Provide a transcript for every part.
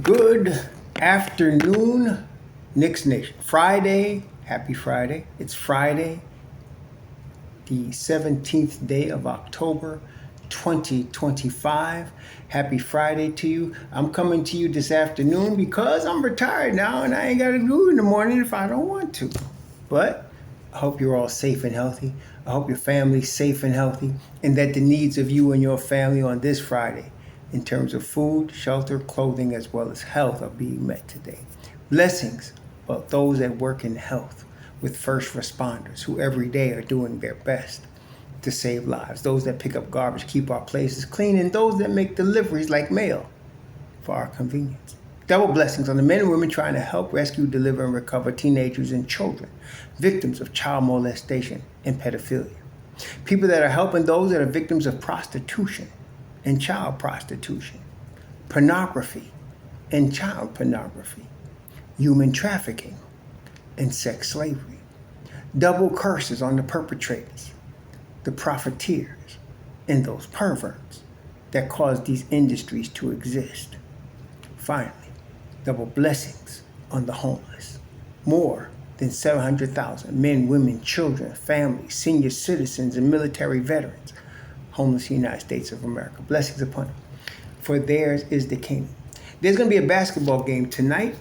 Good afternoon, Knicks Nation. Friday, happy Friday. It's Friday, the 17th day of October, 2025. Happy Friday to you. I'm coming to you this afternoon because I'm retired now and I ain't got to do it in the morning if I don't want to. But I hope you're all safe and healthy. I hope your family's safe and healthy and that the needs of you and your family on this Friday in terms of food, shelter, clothing, as well as health are being met today. Blessings of those that work in health with first responders who every day are doing their best to save lives. Those that pick up garbage, keep our places clean, and those that make deliveries like mail for our convenience. Double blessings on the men and women trying to help rescue, deliver, and recover teenagers and children, victims of child molestation and pedophilia. People that are helping those that are victims of prostitution and child prostitution, pornography and child pornography, human trafficking and sex slavery. Double curses on the perpetrators, the profiteers, and those perverts that cause these industries to exist. Finally, double blessings on the homeless. More than 700,000 men, women, children, families, senior citizens, and military veterans homeless in the United States of America. Blessings upon them. For theirs is the kingdom. There's going to be a basketball game tonight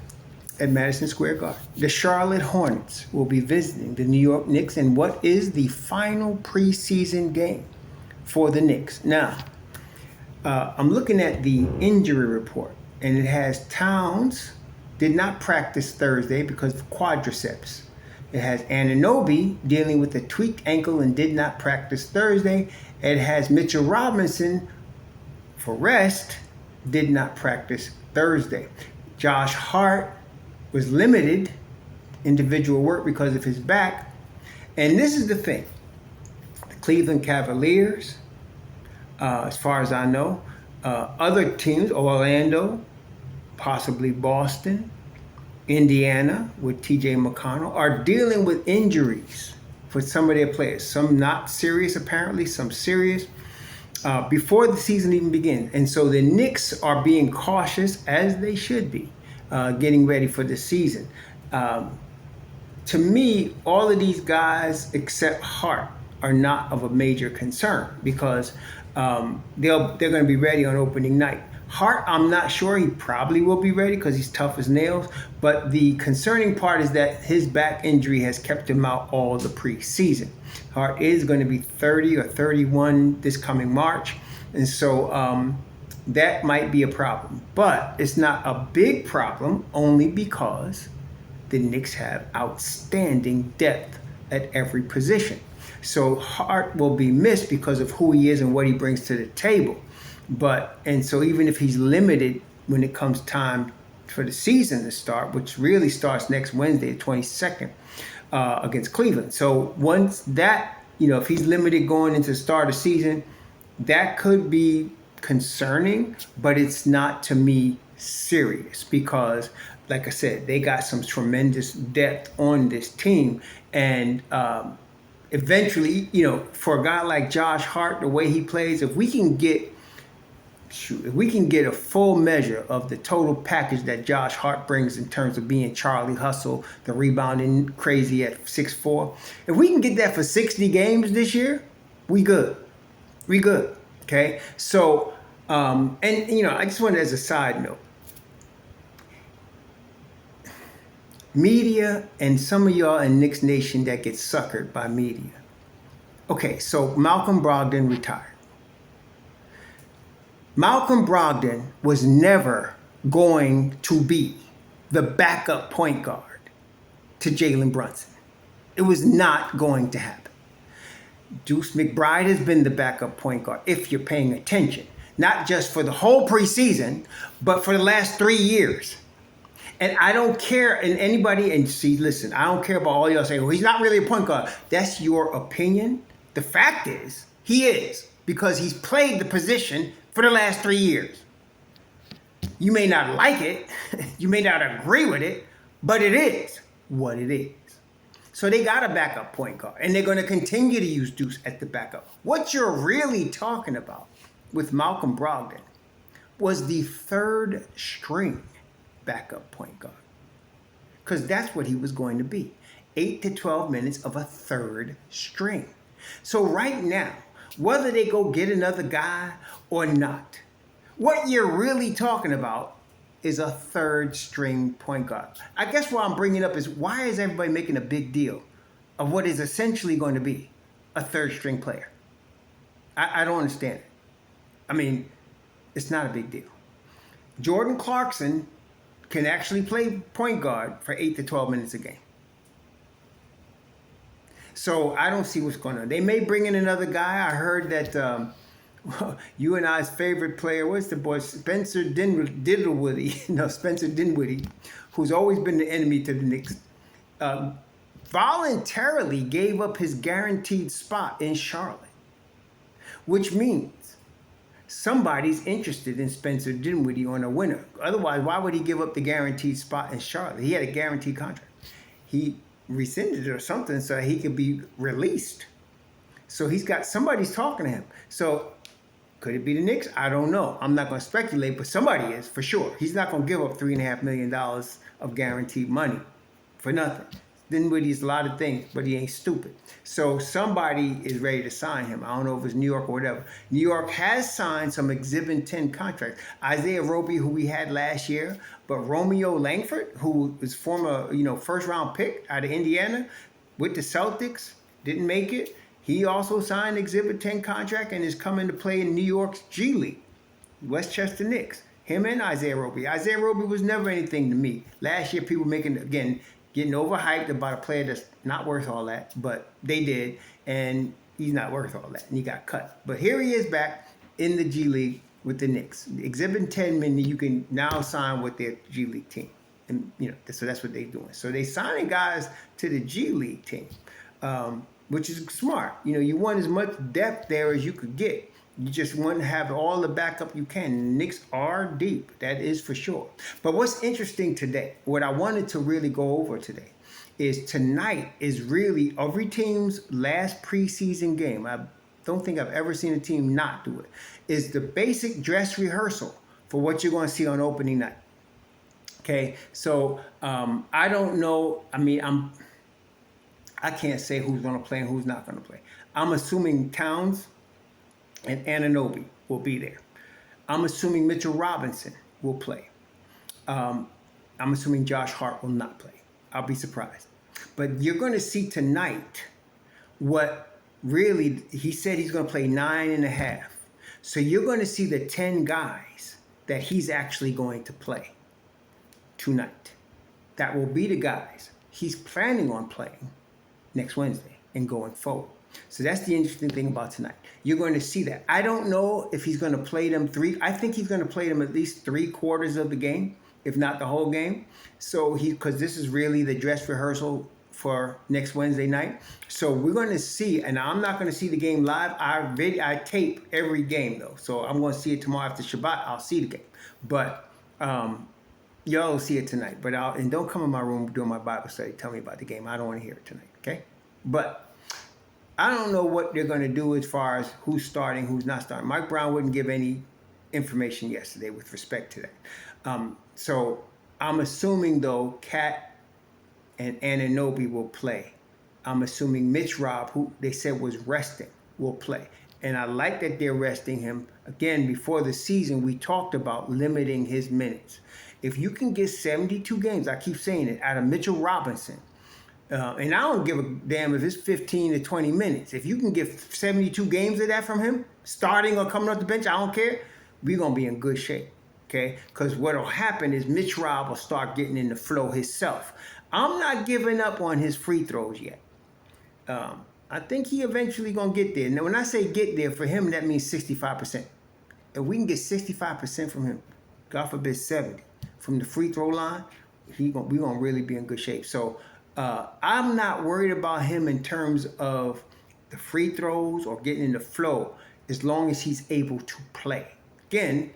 at Madison Square Garden. The Charlotte Hornets will be visiting the New York Knicks in what is the final preseason game for the Knicks. Now, I'm looking at the injury report, and it has Towns did not practice Thursday because of quadriceps. It has Anunoby dealing with a tweaked ankle and did not practice Thursday. It has Mitchell Robinson for rest, did not practice Thursday. Josh Hart was limited individual work because of his back. And this is the thing. The Cleveland Cavaliers, as far as I know, other teams, Orlando, possibly Boston, Indiana with TJ McConnell, are dealing with injuries for some of their players. Some not serious, apparently, some serious, before the season even begins. And so the Knicks are being cautious, as they should be, getting ready for the season. To me, all of these guys except Hart are not of a major concern because they're going to be ready on opening night. Hart, I'm not sure. He probably will be ready because he's tough as nails. But the concerning part is that his back injury has kept him out all the preseason. Hart is going to be 30 or 31 this coming March. And so that might be a problem. But it's not a big problem only because the Knicks have outstanding depth at every position. So Hart will be missed because of who he is and what he brings to the table. And so even if he's limited when it comes time for the season to start, which really starts next Wednesday, the 22nd, against Cleveland. So once that, if he's limited going into the start of the season, that could be concerning, but it's not, to me, serious because, like I said, they got some tremendous depth on this team. And eventually, for a guy like Josh Hart, the way he plays, if we can get a full measure of the total package that Josh Hart brings in terms of being Charlie Hustle, the rebounding crazy at 6'4", if we can get that for 60 games this year, we good. We good. Okay. So, I just wanted as a side note, media and some of y'all in Knicks Nation that get suckered by media. Okay. So Malcolm Brogdon retired. Malcolm Brogdon was never going to be the backup point guard to Jalen Brunson. It was not going to happen. Deuce McBride has been the backup point guard, if you're paying attention, not just for the whole preseason, but for the last 3 years. And I don't care, and anybody, and see, listen, I don't care about all y'all saying, well, he's not really a point guard. That's your opinion. The fact is, he is, because he's played the position for the last 3 years. You may not like it, you may not agree with it, but it is what it is. So they got a backup point guard, and they're going to continue to use Deuce at the backup. What you're really talking about with Malcolm Brogdon was the third string backup point guard. Because that's what he was going to be. 8 to 12 minutes of a third string. So right now, whether they go get another guy or not, what you're really talking about is a third string point guard. I guess what I'm bringing up is, why is everybody making a big deal of what is essentially going to be a third string player? I don't understand it. I mean, it's not a big deal. Jordan Clarkson can actually play point guard for 8 to 12 minutes a game. So I don't see what's going on. They may bring in another guy. I heard that you and I's favorite player, what's the boy, Spencer Dinwiddie, who's always been the enemy to the Knicks, voluntarily gave up his guaranteed spot in Charlotte, which means somebody's interested in Spencer Dinwiddie on a winner. Otherwise, why would he give up the guaranteed spot in Charlotte? He had a guaranteed contract. He rescinded it or something so he could be released. So somebody's talking to him. So could it be the Knicks? I don't know. I'm not going to speculate, but somebody is for sure. He's not going to give up $3.5 million of guaranteed money for nothing. Dinwiddie's a lot of things, but he ain't stupid. So somebody is ready to sign him. I don't know if it's New York or whatever. New York has signed some Exhibit 10 contracts. Isaiah Roby, who we had last year, but Romeo Langford, who is former, first round pick out of Indiana with the Celtics, didn't make it. He also signed Exhibit 10 contract and is coming to play in New York's G League, Westchester Knicks. Him and Isaiah Roby. Isaiah Roby was never anything to me. Last year, people getting overhyped about a player that's not worth all that, but they did, and he's not worth all that, and he got cut. But here he is back in the G League with the Knicks. Exhibit 10 means you can now sign with their G League team, and so that's what they're doing. So they signing guys to the G League team, which is smart. You want as much depth there as you could get. You just want to have all the backup you can. The Knicks are deep, that is for sure. But what's interesting today, what I wanted to really go over today, is tonight is really every team's last preseason game. I don't think I've ever seen a team not do it. Is the basic dress rehearsal for what you're going to see on opening night. Okay, so I don't know. I mean, I can't say who's going to play and who's not going to play. I'm assuming Towns and Anunoby will be there. I'm assuming Mitchell Robinson will play. I'm assuming Josh Hart will not play. I'll be surprised. But you're going to see tonight what really, he said he's going to play 9.5. So you're going to see the 10 guys that he's actually going to play tonight. That will be the guys he's planning on playing next Wednesday and going forward. So that's the interesting thing about tonight. You're going to see that. I don't know if he's going to play them I think he's going to play them at least 3/4 of the game, if not the whole game. So because this is really the dress rehearsal for next Wednesday night. So we're going to see, and I'm not going to see the game live. I tape every game though. So I'm going to see it tomorrow after Shabbat. I'll see the game. But y'all will see it tonight. But and don't come in my room during my Bible study. Tell me about the game. I don't want to hear it tonight. Okay? But I don't know what they're going to do as far as who's starting, who's not starting. Mike Brown wouldn't give any information yesterday with respect to that. So I'm assuming, though, Cat and Anunoby will play. I'm assuming Mitch Rob, who they said was resting, will play. And I like that they're resting him. Again, before the season, we talked about limiting his minutes. If you can get 72 games, I keep saying it, out of Mitchell Robinson, and I don't give a damn if it's 15 to 20 minutes. If you can get 72 games of that from him, starting or coming off the bench, I don't care. We're going to be in good shape, okay? Because what will happen is Mitch Rob will start getting in the flow himself. I'm not giving up on his free throws yet. I think he eventually going to get there. Now, when I say get there, for him, that means 65%. If we can get 65% from him, God forbid 70, from the free throw line, we're going to really be in good shape. So, I'm not worried about him in terms of the free throws or getting in the flow as long as he's able to play. Again,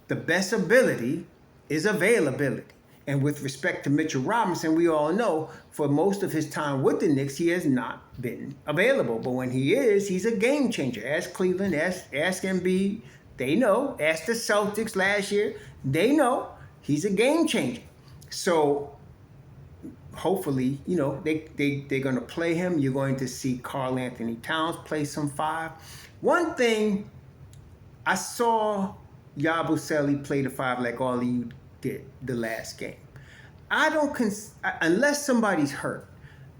the best ability is availability. And with respect to Mitchell Robinson, we all know for most of his time with the Knicks, he has not been available. But when he is, he's a game changer. Ask Cleveland, ask Embiid. They know. Ask the Celtics last year. They know. He's a game changer. So hopefully, they're going to play him. You're going to see Karl Anthony Towns play some 5. One thing, I saw Yabusele play the 5 like all of you did the last game. I don't, unless somebody's hurt,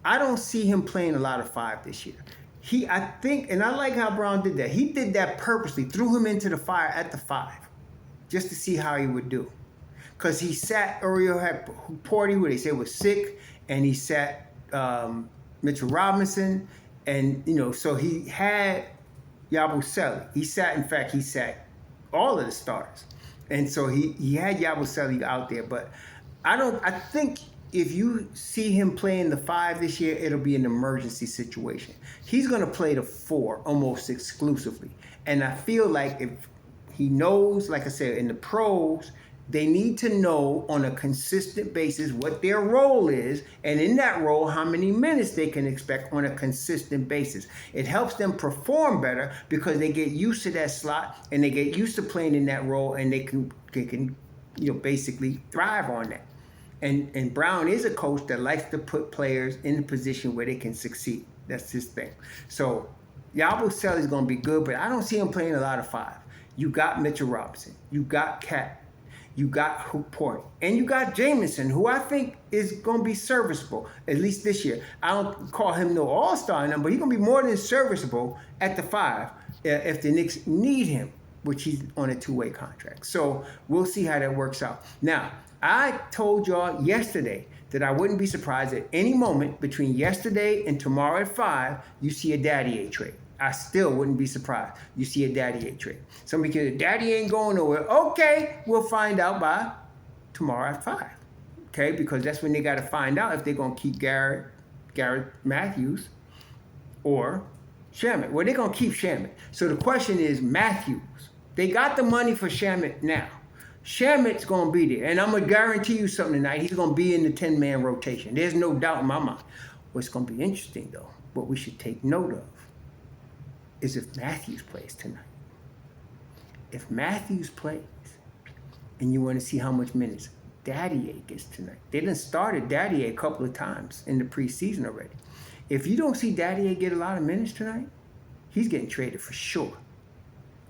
I don't see him playing a lot of 5 this year. I think, and I like how Brown did that. He did that purposely, threw him into the fire at the 5, just to see how he would do. Because he sat, Oriole had Porty, who they said was sick, and he sat Mitchell Robinson, and, so he had Yabusele. He sat all of the starters. And so he had Yabusele out there, but I think if you see him playing the 5 this year, it'll be an emergency situation. He's going to play the 4 almost exclusively. And I feel like if he knows, like I said, in the pros, they need to know on a consistent basis what their role is, and in that role, how many minutes they can expect on a consistent basis. It helps them perform better because they get used to that slot and they get used to playing in that role, and they can basically thrive on that. And Brown is a coach that likes to put players in a position where they can succeed. That's his thing. So Yabusele is going to be good, but I don't see him playing a lot of 5. You got Mitchell Robinson. You got Cat. You got Porty. And you got Jamison, who I think is going to be serviceable, at least this year. I don't call him no all-star number, but he's going to be more than serviceable at the 5 if the Knicks need him, which he's on a 2-way contract. So we'll see how that works out. Now, I told y'all yesterday that I wouldn't be surprised at any moment between yesterday and tomorrow at 5, you see a Dadiet trade. I still wouldn't be surprised. You see a Dadiet trade. Somebody can say, Daddy ain't going nowhere. Okay, we'll find out by tomorrow at 5. Okay, because that's when they got to find out if they're going to keep Garrett Mathews or Shamet. Well, they're going to keep Shamet. So the question is Mathews. They got the money for Shamet now. Shamet's going to be there. And I'm going to guarantee you something tonight. He's going to be in the 10-man rotation. There's no doubt in my mind. What's going to be interesting, though, what we should take note of, is if Mathews plays tonight. If Mathews plays, and you want to see how much minutes Dadiet gets tonight. They done started Dadiet a couple of times in the preseason already. If you don't see Dadiet get a lot of minutes tonight, he's getting traded for sure.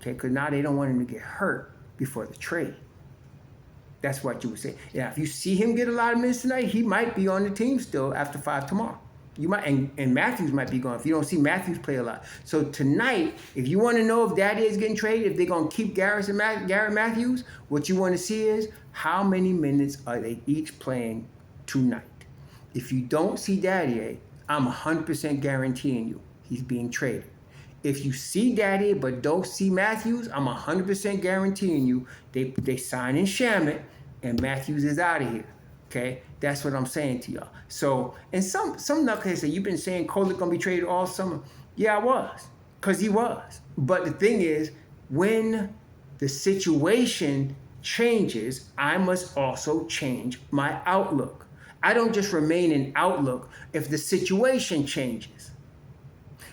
Okay, because now they don't want him to get hurt before the trade. That's what you would say. Yeah, if you see him get a lot of minutes tonight, he might be on the team still after 5 tomorrow. You might, and Mathews might be gone if you don't see Mathews play a lot. So tonight, if you want to know if Dadiet is getting traded, if they're going to keep Garrett Mathews, what you want to see is how many minutes are they each playing tonight. If you don't see Dadiet, I'm 100% guaranteeing you he's being traded. If you see Dadiet but don't see Mathews, I'm 100% guaranteeing you they sign in Shamet and Mathews is out of here. Okay, that's what I'm saying to y'all. So, and some knuckleheads say, you've been saying Kolek gonna be traded all summer. Yeah, I was, because he was. But the thing is, when the situation changes, I must also change my outlook. I don't just remain in outlook if the situation changes.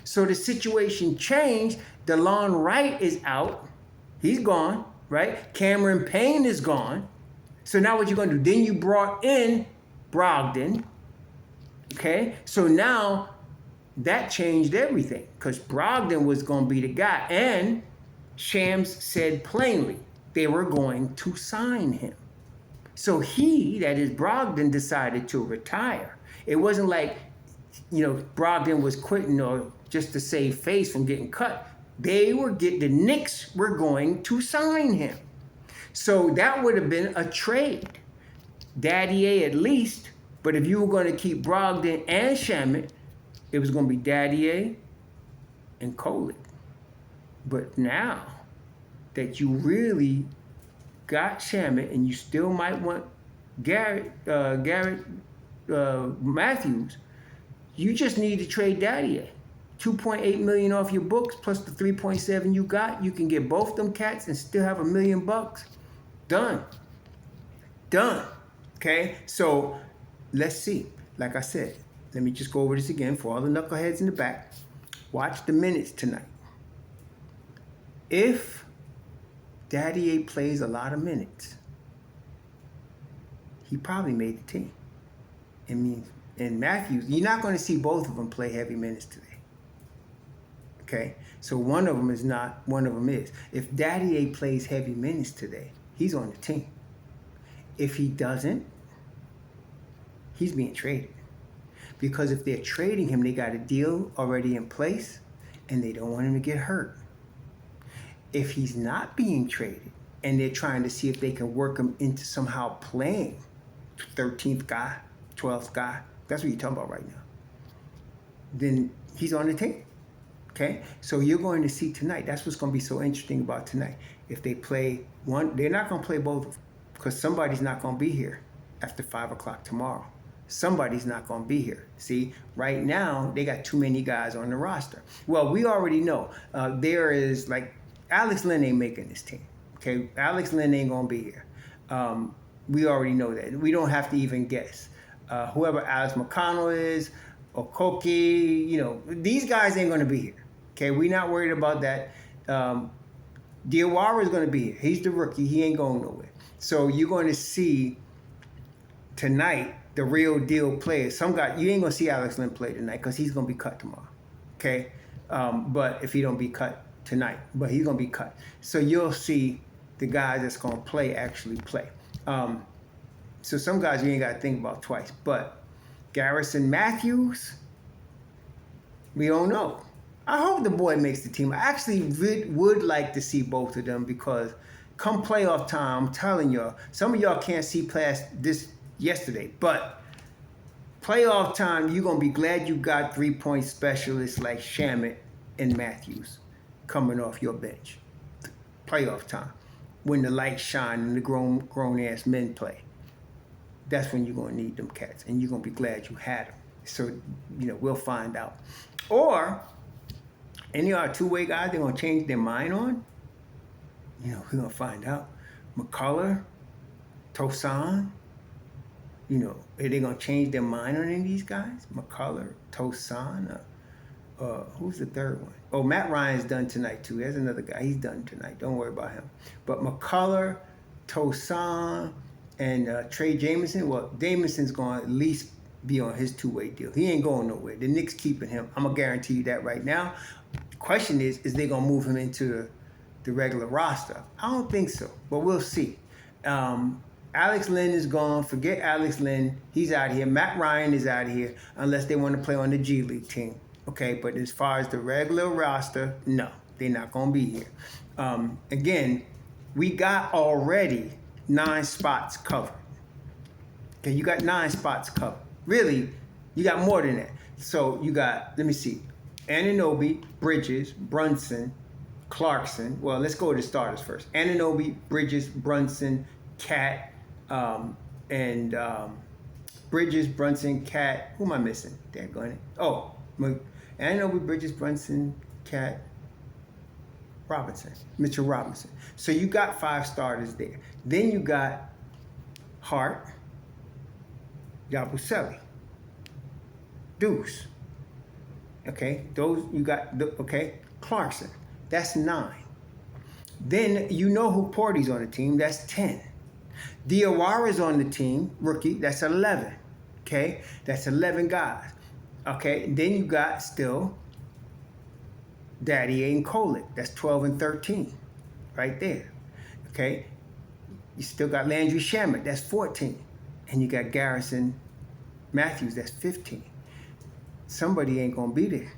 So the situation changed. DeLon Wright is out. He's gone, right? Cameron Payne is gone. So now what you're going to do? Then you brought in Brogdon. Okay? So now that changed everything because Brogdon was going to be the guy. And Shams said plainly they were going to sign him. So that is Brogdon, decided to retire. It wasn't like, Brogdon was quitting or just to save face from getting cut. The Knicks were going to sign him. So that would have been a trade. Dadiet at least, but if you were going to keep Brogdon and Shamet, it was going to be Dadiet and Kolek. But now that you really got Shamet and you still might want Garrett Mathews, you just need to trade Dadiet. $2.8 million off your books plus the 3.7 you got. You can get both them cats and still have $1 million. Done. Okay, so let's see. Like I said, let me just go over this again for all the knuckleheads in the back. Watch the minutes tonight. If Dadiet plays a lot of minutes, he probably made the team. It means, and Mathews, you're not going to see both of them play heavy minutes today. Okay, so one of them is not, one of them is. If Dadiet plays heavy minutes today, he's on the team. If he doesn't, he's being traded. Because if they're trading him, they got a deal already in place, and they don't want him to get hurt. If he's not being traded, and they're trying to see if they can work him into somehow playing 13th guy, 12th guy, that's what you're talking about right now, then he's on the team. Okay, so you're going to see tonight. That's what's going to be so interesting about tonight. If they play one, they're not going to play both of them because somebody's not going to be here after 5 o'clock tomorrow. Somebody's not going to be here. See, right now, they got too many guys on the roster. Well, we already know there is, like, Alex Len ain't making this team. Okay, Alex Len ain't going to be here. We already know that. We don't have to even guess. Whoever Alex McConnell is, Okoke, you know, these guys ain't going to be here. Okay, we're not worried about that. Diawara is going to be here. He's the rookie. He ain't going nowhere. So you're going to see tonight the real deal players. Some guy, you ain't going to see Alex Len play tonight because he's going to be cut tomorrow. Okay, but if he don't be cut tonight, but he's going to be cut. So you'll see the guys that's going to play actually play. So some guys you ain't got to think about twice. But Garrison, Mathews, we don't know. I hope the boy makes the team. I actually would like to see both of them because come playoff time, I'm telling y'all, some of y'all can't see past this yesterday, but playoff time, you're going to be glad you got 3-point specialists like Shamet and Mathews coming off your bench. Playoff time, when the lights shine and the grown-ass men play. That's when you're going to need them cats, and you're going to be glad you had them. So, you know, we'll find out. Or any of our two-way guys they're going to change their mind on, you know, we're going to find out. McCullough, Tosan, you know, are they going to change their mind on any of these guys? McCullough, Tosan, who's the third one? Oh, Matt Ryan's done tonight, too. There's another guy. He's done tonight. Don't worry about him. But McCullough, Tosan, and Trey Jamison, well, Jamison's going to at least be on his two-way deal. He ain't going nowhere. The Knicks keeping him. I'm going to guarantee you that right now. The question is they going to move him into the regular roster? I don't think so, but we'll see. Alex Len is gone. Forget Alex Len. He's out here. Matt Ryan is out here unless they want to play on the G League team. Okay, but as far as the regular roster, no, they're not going to be here. Again, we got already 9 spots covered. Okay, you got 9 spots covered. Really, you got more than that. So you got, let me see, Anunoby, Bridges, Brunson, Clarkson. Well, let's go to the starters first. Anunoby, Bridges, Brunson, Cat, and Bridges, Brunson, Cat. Who am I missing? There, going. Oh, Anunoby, Bridges, Brunson, Cat, Mitchell Robinson. So you got 5 starters there. Then you got Hart, Yabusele, Deuce. Okay, those you got. Okay, Clarkson. That's 9. Then you know who Porty's on the team. That's 10. Diawara's on the team, rookie. That's 11. Okay, that's 11 guys. Okay, then you got still Dadiet and Kolick. That's 12 and 13, right there. Okay, you still got Landry Shamet. That's 14, and you got Garrison, Mathews. That's 15. Somebody ain't gonna be there.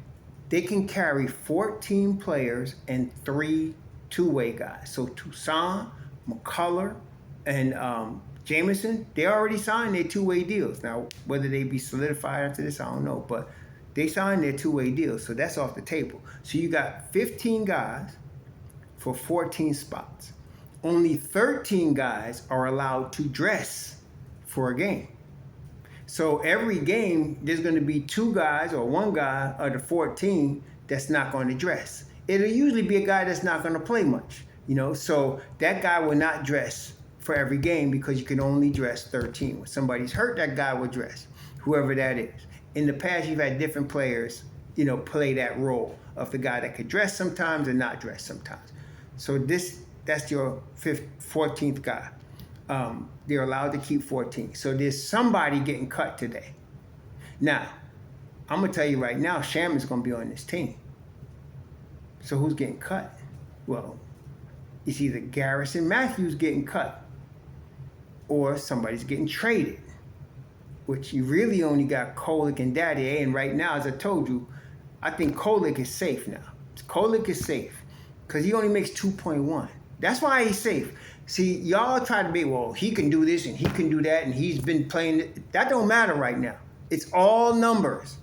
They can carry 14 players and 3 two-way guys. So Toussaint, McCullough, and Jamison, they already signed their two-way deals. Now, whether they be solidified after this, I don't know. But they signed their two-way deals, so that's off the table. So you got 15 guys for 14 spots. Only 13 guys are allowed to dress for a game. So every game, there's going to be 2 guys or 1 guy of the 14 that's not going to dress. It'll usually be a guy that's not going to play much, you know. So that guy will not dress for every game because you can only dress 13. When somebody's hurt, that guy will dress, whoever that is. In the past, you've had different players, you know, play that role of the guy that could dress sometimes and not dress sometimes. So that's your 14th guy. they're allowed to keep 14. So there's somebody getting cut today. Now, I'm going to tell you right now, Sham is going to be on this team. So who's getting cut? Well, it's either Garrison, Mathews getting cut, or somebody's getting traded, which you really only got Kolek and Dadiet. And right now, as I told you, I think Kolek is safe now. Kolek is safe because he only makes 2.1. That's why he's safe. See, y'all try to be, well, he can do this and he can do that, and he's been playing. That don't matter right now. It's all numbers.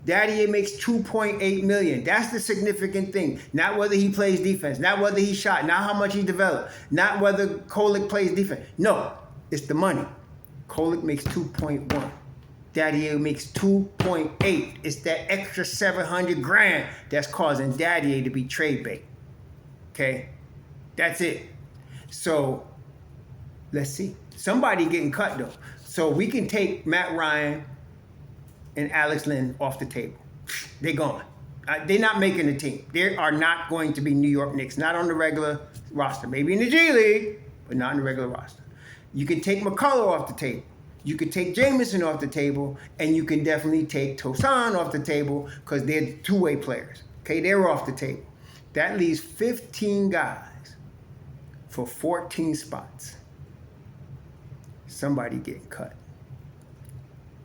Dadiet makes 2.8 million. That's the significant thing. Not whether he plays defense, not whether he shot, not how much he developed, not whether Kolek plays defense. No, it's the money. Kolek makes 2.1. Dadiet makes 2.8. It's that extra 700 grand that's causing Dadiet to be trade bait. Okay? That's it. So, let's see. Somebody getting cut, though. So, we can take Matt Ryan and Alex Len off the table. They're gone. They're not making the team. They are not going to be New York Knicks. Not on the regular roster. Maybe in the G League, but not in the regular roster. You can take McCullough off the table. You can take Jameson off the table. And you can definitely take Tosan off the table because they're two-way players. Okay, they're off the table. That leaves 15 guys for 14 spots. Somebody getting cut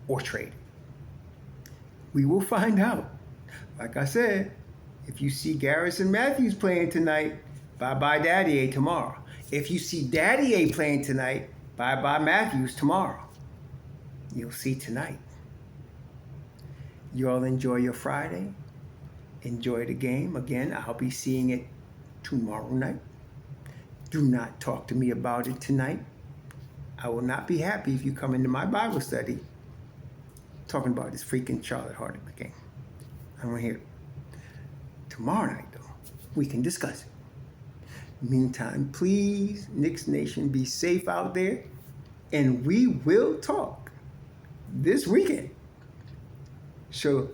or traded. We will find out. Like I said, if you see Garrison Mathews playing tonight, bye-bye Dadiet tomorrow. If you see Dadiet playing tonight, bye-bye Mathews tomorrow. You'll see tonight. You all enjoy your Friday. Enjoy the game. Again, I'll be seeing it tomorrow night. Do not talk to me about it tonight. I will not be happy if you come into my Bible study talking about this freaking Charlotte Hornets game. I want to hear it. Tomorrow night, though, we can discuss it. Meantime, please, Knicks Nation, be safe out there, and we will talk this weekend. So